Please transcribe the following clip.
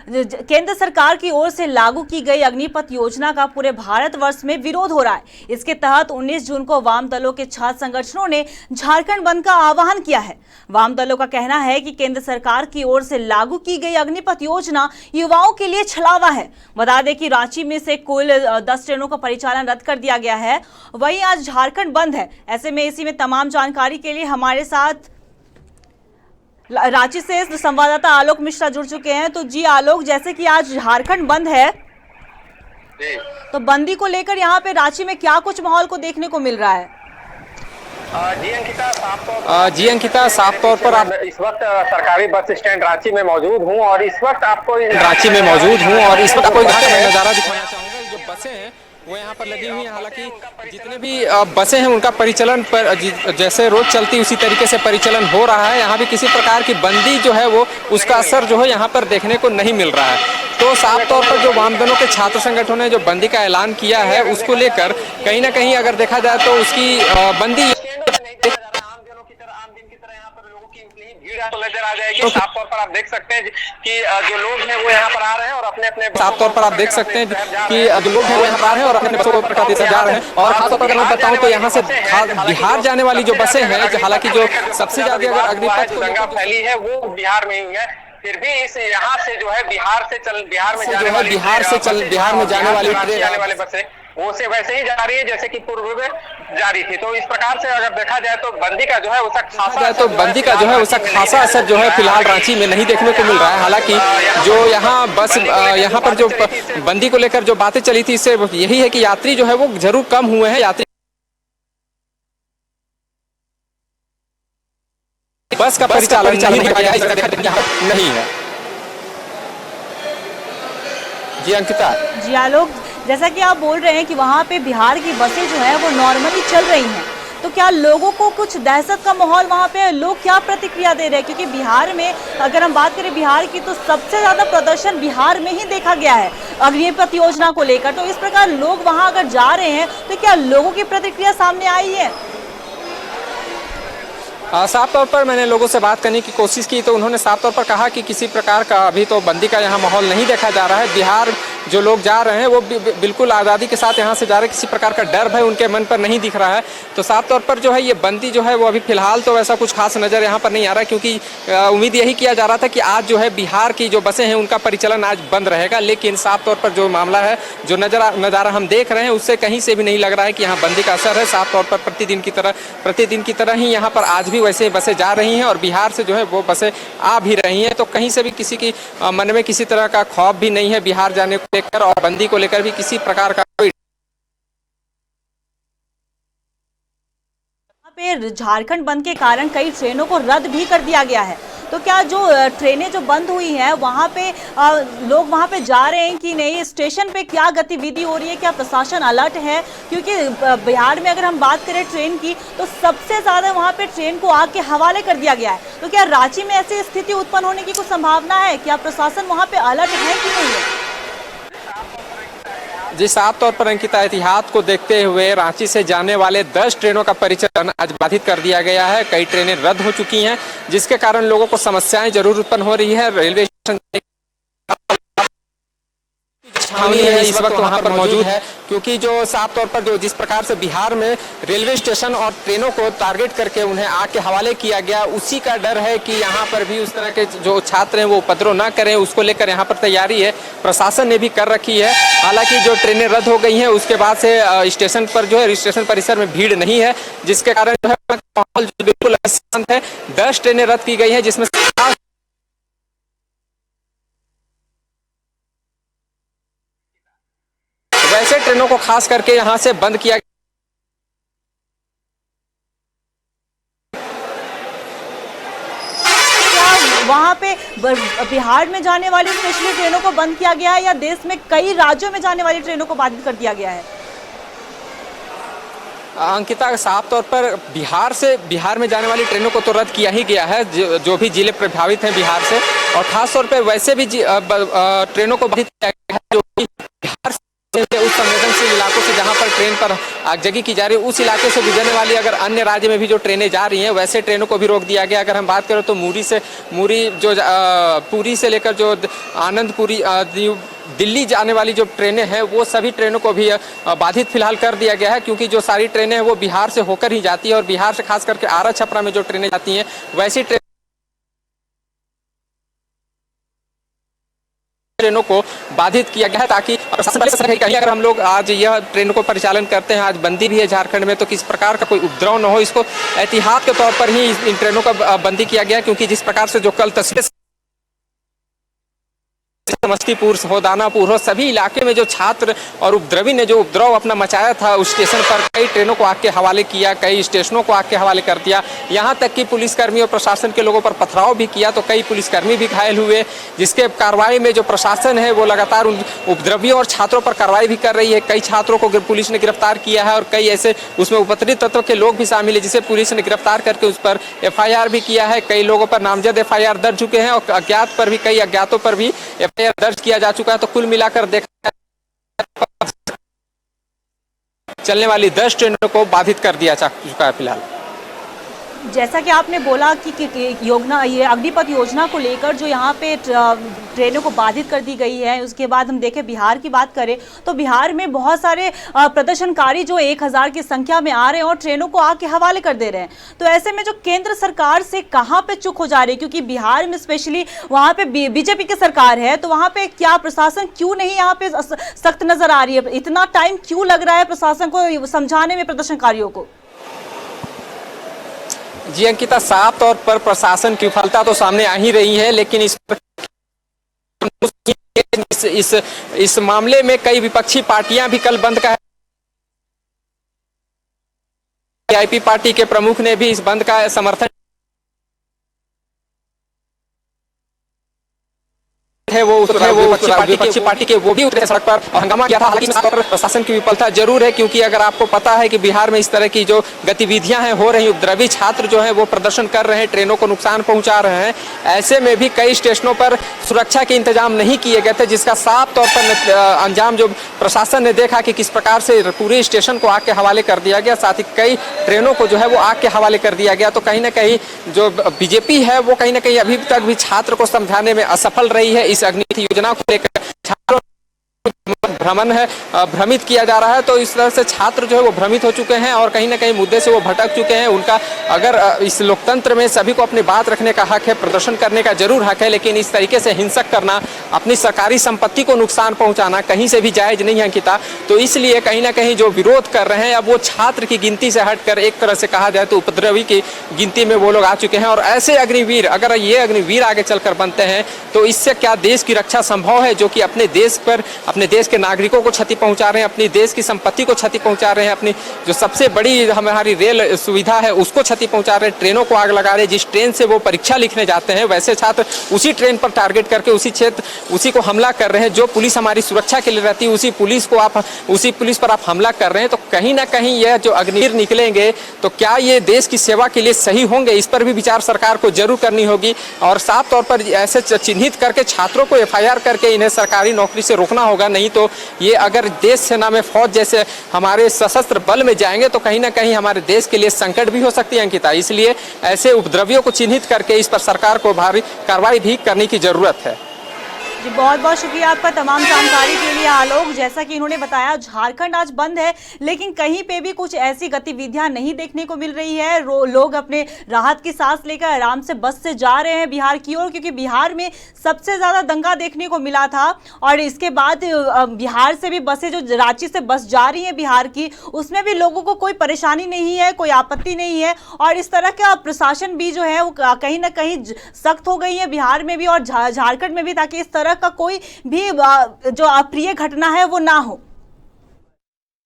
केंद्र सरकार की ओर से लागू की गई अग्निपथ योजना का पूरे भारतवर्ष में विरोध हो रहा है। इसके तहत 19 जून को वाम दलों के छात्र संगठनों ने झारखंड बंद का आह्वान किया है। वाम दलों का कहना है कि केंद्र सरकार की ओर से लागू की गई अग्निपथ योजना युवाओं के लिए छलावा है। बता दें कि रांची में से कुल 10 ट्रेनों का परिचालन रद्द कर दिया गया है। वहीं आज झारखंड बंद है। ऐसे में इसी में तमाम जानकारी के लिए हमारे साथ रांची से संवाददाता आलोक मिश्रा जुड़ चुके हैं। तो जी आलोक, जैसे कि आज झारखंड बंद है, तो बंदी को लेकर यहाँ पे रांची में क्या कुछ माहौल को देखने को मिल रहा है? जी अंकिता, साफ तौर पर आप इस वक्त सरकारी बस स्टैंड रांची में मौजूद हूँ और इस वक्त आपको रांची में मौजूद हूँ और इस वक्त आपको नजारा दिखाना चाहूंगा। जो बसें हैं वो यहाँ पर लगी हुई हैं। हालांकि जितने भी बसें हैं उनका परिचालन पर जैसे रोज चलती उसी तरीके से परिचालन हो रहा है। यहाँ भी किसी प्रकार की बंदी जो है वो उसका असर जो है यहाँ पर देखने को नहीं मिल रहा है। तो साफ तौर पर जो वामदलों के छात्र संगठनों ने जो बंदी का ऐलान किया है उसको लेकर कहीं ना कहीं अगर देखा जाए तो उसकी बंदी तो नजर आ जाएगी। तो साफ तौर पर आप देख सकते हैं कि जो लोग हैं वो यहाँ पर आ रहे हैं और अपने साफ तौर पर आप देख सकते हैं कि जो लोग हैं वो यहाँ पर आ रहे हैं और अपने बसों को जा रहे हैं। और खासतौर पर अगर मैं बताऊं तो यहाँ से बिहार जाने वाली जो बसें हैं, हालांकि जो सबसे ज्यादा अगर अग्निपथ दंगा फैली है वो बिहार में हुई है, फिर भी इस यहाँ से जो है बिहार में जाने वाली बसें वो से वैसे ही जा रही है जैसे कि पूर्व में जारी थी। तो इस प्रकार से अगर देखा जाए तो बंदी का जो है उसका खासा असर जो है फिलहाल रांची में नहीं देखने को मिल रहा है। हालांकि जो यहाँ पर जो बंदी को लेकर जो बातें चली थी इससे यही है कि यात्री जो है वो जरूर कम हुए हैं। यात्री बस का परिचालन नहीं है। जी अंकिता। जी आलोक, जैसा कि आप बोल रहे हैं कि वहाँ पे बिहार की बसें जो है वो नॉर्मली चल रही हैं, तो क्या लोगों को कुछ दहशत का माहौल वहाँ पे लोग क्या प्रतिक्रिया दे रहे हैं? क्योंकि बिहार में अगर हम बात करें बिहार की तो सबसे ज़्यादा प्रदर्शन बिहार में ही देखा गया है अग्निपथ योजना को लेकर। तो इस प्रकार लोग वहाँ अगर जा रहे हैं तो क्या लोगों की प्रतिक्रिया सामने आई है? साफ तौर पर मैंने लोगों से बात करने की कोशिश की तो उन्होंने साफ तौर पर कहा कि किसी प्रकार का अभी तो बंदी का यहाँ माहौल नहीं देखा जा रहा है। बिहार जो लोग जा रहे हैं वो बिल्कुल आज़ादी के साथ यहाँ से जा रहे हैं, किसी प्रकार का डर भय उनके मन पर नहीं दिख रहा है। तो साफ तौर पर जो है ये बंदी जो है वो अभी फिलहाल तो वैसा कुछ खास नज़र यहाँ पर नहीं आ रहा है, क्योंकि उम्मीद यही किया जा रहा था कि आज जो है बिहार की जो बसें हैं उनका परिचालन आज बंद रहेगा। लेकिन साफ तौर पर जो मामला है, जो नज़ारा हम देख रहे हैं उससे कहीं से भी नहीं लग रहा है कि यहाँ बंदी का असर है। साफ तौर पर प्रतिदिन की तरह ही यहाँ पर आज भी वैसे बसें जा रही हैं और बिहार से जो है वो बसें आ भी रही हैं। तो कहीं से भी किसी की मन में किसी तरह का खौफ भी नहीं है बिहार जाने को लेकर, और बंदी को लेकर भी किसी प्रकार का कोई। झारखंड बंद के कारण कई ट्रेनों को रद्द भी कर दिया गया है। तो क्या जो ट्रेनें जो बंद हुई हैं वहाँ पे लोग वहाँ पे जा रहे हैं कि नहीं? स्टेशन पे क्या गतिविधि हो रही है? क्या प्रशासन अलर्ट है? क्योंकि बिहार में अगर हम बात करें ट्रेन की तो सबसे ज़्यादा वहाँ पे ट्रेन को आग के हवाले कर दिया गया है। तो क्या रांची में ऐसी स्थिति उत्पन्न होने की कुछ संभावना है? क्या प्रशासन वहाँ पे अलर्ट है कि नहीं है? जी साफ तौर पर अंकिता, एहतियात को देखते हुए रांची से जाने वाले 10 ट्रेनों का परिचालन आज बाधित कर दिया गया है। कई ट्रेनें रद्द हो चुकी हैं जिसके कारण लोगों को समस्याएं जरूर उत्पन्न हो रही है। रेलवे स्टेशन छावनी है इस वक्त वहां पर मौजूद है, क्योंकि जो साफ तौर पर जो जिस प्रकार से बिहार में रेलवे स्टेशन और ट्रेनों को टारगेट करके उन्हें आग के हवाले किया गया, उसी का डर है कि यहाँ पर भी उस तरह के जो छात्र हैं वो उपद्रव ना करें, उसको लेकर यहाँ पर तैयारी है प्रशासन ने भी कर रखी है। हालांकि जो ट्रेनें रद्द हो गई हैं उसके बाद से स्टेशन पर जो है स्टेशन परिसर में भीड़ नहीं है, जिसके कारण जो है माहौल बिल्कुल शांत है। 10 ट्रेनें रद्द की गई है जिसमें वैसे ट्रेनों को खास करके यहां से बंद किया। वहाँ पे बिहार में जाने वाली स्पेशली ट्रेनों को बंद किया गया है या देश में कई राज्यों में जाने वाली ट्रेनों को बाधित कर दिया गया है? अंकिता, साफ तौर पर बिहार में जाने वाली ट्रेनों को तो रद्द किया ही गया है, जो भी जिले प्रभावित हैं बिहार से, और खास तौर पर वैसे भी ट्रेनों को बाधित किया गया है जो बिहार से उस संवेदनशील इलाकों से जहां पर ट्रेन का पर आगजगी की जा रही है। उस इलाके से गुजरने वाली अगर अन्य राज्य में भी जो ट्रेनें जा रही हैं वैसे ट्रेनों को भी रोक दिया गया। अगर हम बात करें तो पुरी से लेकर जो आनंदपुरी दिल्ली जाने वाली जो ट्रेनें हैं वो सभी ट्रेनों को भी बाधित फिलहाल कर दिया गया है, क्योंकि जो सारी ट्रेनें हैं वो बिहार से होकर ही जाती है और बिहार से खास करके आरा छपरा में जो ट्रेनें जाती हैं वैसी ट्रेनों को बाधित किया गया है, ताकि कहीं अगर हम लोग आज यह ट्रेनों को परिचालन करते हैं, आज बंदी भी है झारखंड में, तो किस प्रकार का कोई उपद्रव न हो, इसको एहतियात के तौर पर ही इन ट्रेनों का बंदी किया गया। क्योंकि जिस प्रकार से जो कल तस्वीर समस्तीपुर हो, दानापुर हो, सभी इलाके में जो छात्र और उपद्रवी ने जो उपद्रव अपना मचाया था उस स्टेशन पर, कई ट्रेनों को आग के हवाले किया, कई स्टेशनों को आग के हवाले कर दिया, यहाँ तक कि पुलिसकर्मी और प्रशासन के लोगों पर पथराव भी किया, तो कई पुलिसकर्मी भी घायल हुए। जिसके कार्रवाई में जो प्रशासन है वो लगातार उन उपद्रवियों और छात्रों पर कार्रवाई भी कर रही है। कई छात्रों को पुलिस ने गिरफ्तार किया है और कई ऐसे उसमें उपद्रवित तत्व के लोग भी शामिल है जिसे पुलिस ने गिरफ्तार करके उस पर FIR भी किया है। कई लोगों पर नामजद FIR दर्ज चुके हैं और अज्ञात पर भी, कई अज्ञातों पर भी FIR दर्ज किया जा चुका है। तो कुल मिलाकर देखा चलने वाली 10 ट्रेनों को बाधित कर दिया जा चुका है फिलहाल। जैसा कि आपने बोला कि ये अग्निपथ योजना को लेकर जो यहाँ पे ट्रेनों को बाधित कर दी गई है, उसके बाद हम देखें बिहार की बात करें तो बिहार में बहुत सारे प्रदर्शनकारी जो 1000 की संख्या में आ रहे हैं और ट्रेनों को आग के हवाले कर दे रहे हैं। तो ऐसे में जो केंद्र सरकार से कहाँ पे चूक हो जा रही है, क्योंकि बिहार में स्पेशली वहाँ पे बीजेपी की सरकार है, तो वहाँ पे क्या प्रशासन क्यों नहीं यहाँ पे सख्त नजर आ रही है? इतना टाइम क्यों लग रहा है प्रशासन को समझाने में प्रदर्शनकारियों को? जी अंकिता, साफ तौर पर प्रशासन की विफलता तो सामने आ ही रही है, लेकिन इस मामले में कई विपक्षी पार्टियां भी कल बंद का VIP पार्टी के प्रमुख ने भी इस बंद का समर्थन है वो विपक्षी पार्टी के वो भी उतरे सड़क पर और हंगामा किया था। हालांकि प्रशासन की विफलता जरूर है, क्योंकि अगर आपको पता है कि बिहार में इस तरह की जो गतिविधियां हैं हो रही, उपद्रवी छात्र जो है वो प्रदर्शन कर रहे हैं, ट्रेनों को नुकसान पहुंचा रहे हैं, ऐसे में भी कई स्टेशनों पर सुरक्षा के इंतजाम नहीं किए गए थे, जिसका साफ तौर पर अंजाम जो प्रशासन ने देखा कि किस प्रकार से पूरे स्टेशन को आग के हवाले कर दिया गया, साथ ही कई ट्रेनों को जो है वो आग के हवाले कर दिया गया। तो कहीं ना कहीं जो बीजेपी है वो कहीं ना कहीं अभी तक भी छात्र को समझाने में असफल रही है। इस अग्निपथ योजना को लेकर छात्रों भ्रमित किया जा रहा है, तो इस तरह से छात्र जो है वो भ्रमित हो चुके हैं और कहीं ना कहीं मुद्दे से वो भटक चुके हैं। उनका अगर इस लोकतंत्र में सभी को अपनी बात रखने का हक है, प्रदर्शन करने का जरूर हक है, लेकिन इस तरीके से हिंसक करना, अपनी सरकारी संपत्ति को नुकसान पहुंचाना कहीं से भी जायज नहीं है अंकिता। तो इसलिए कहीं ना कहीं जो विरोध कर रहे हैं अब वो छात्र की गिनती से हटकर एक तरह से कहा जाए तो उपद्रवी की गिनती में वो लोग आ चुके हैं। और ऐसे अग्निवीर, अगर ये अग्निवीर आगे चलकर बनते हैं तो इससे क्या देश की रक्षा संभव है, जो कि अपने देश पर, अपने देश के नागरिकों को क्षति पहुंचा रहे हैं, अपनी देश की संपत्ति को क्षति पहुंचा रहे हैं, अपनी जो सबसे बड़ी हमारी रेल सुविधा है उसको क्षति पहुंचा रहे हैं, ट्रेनों को आग लगा रहे हैं। जिस ट्रेन से वो परीक्षा लिखने जाते हैं वैसे छात्र उसी ट्रेन पर टारगेट करके उसी को हमला कर रहे हैं। जो पुलिस हमारी सुरक्षा के लिए रहती है उसी पुलिस पर आप हमला कर रहे हैं। तो कहीं ना कहीं यह जो अग्निवीर निकलेंगे तो क्या ये देश की सेवा के लिए सही होंगे, इस पर भी विचार सरकार को जरूर करनी होगी। और साफ तौर पर ऐसे चिन्हित करके छात्रों को FIR करके इन्हें सरकारी नौकरी से रोकना होगा, नहीं तो ये अगर देश सेना में फौज जैसे हमारे सशस्त्र बल में जाएंगे तो कहीं ना कहीं हमारे देश के लिए संकट भी हो सकती है अंकिता। इसलिए ऐसे उपद्रवियों को चिन्हित करके इस पर सरकार को भारी कार्रवाई भी करने की जरूरत है। जी बहुत बहुत शुक्रिया आपका तमाम जानकारी के लिए आलोक। जैसा कि इन्होंने बताया झारखंड आज बंद है, लेकिन कहीं पे भी कुछ ऐसी गतिविधियां नहीं देखने को मिल रही है। लोग अपने राहत की सांस लेकर आराम से बस से जा रहे हैं बिहार की ओर, क्योंकि बिहार में सबसे ज़्यादा दंगा देखने को मिला था। और इसके बाद बिहार से भी बसें, जो रांची से बस जा रही हैं बिहार की, उसमें भी लोगों को कोई परेशानी नहीं है, कोई आपत्ति नहीं है। और इस तरह का प्रशासन भी जो है वो कहीं ना कहीं सख्त हो गई है बिहार में भी और झारखंड में भी, ताकि इस तरह का कोई भी जो अप्रिय घटना है वो ना हो।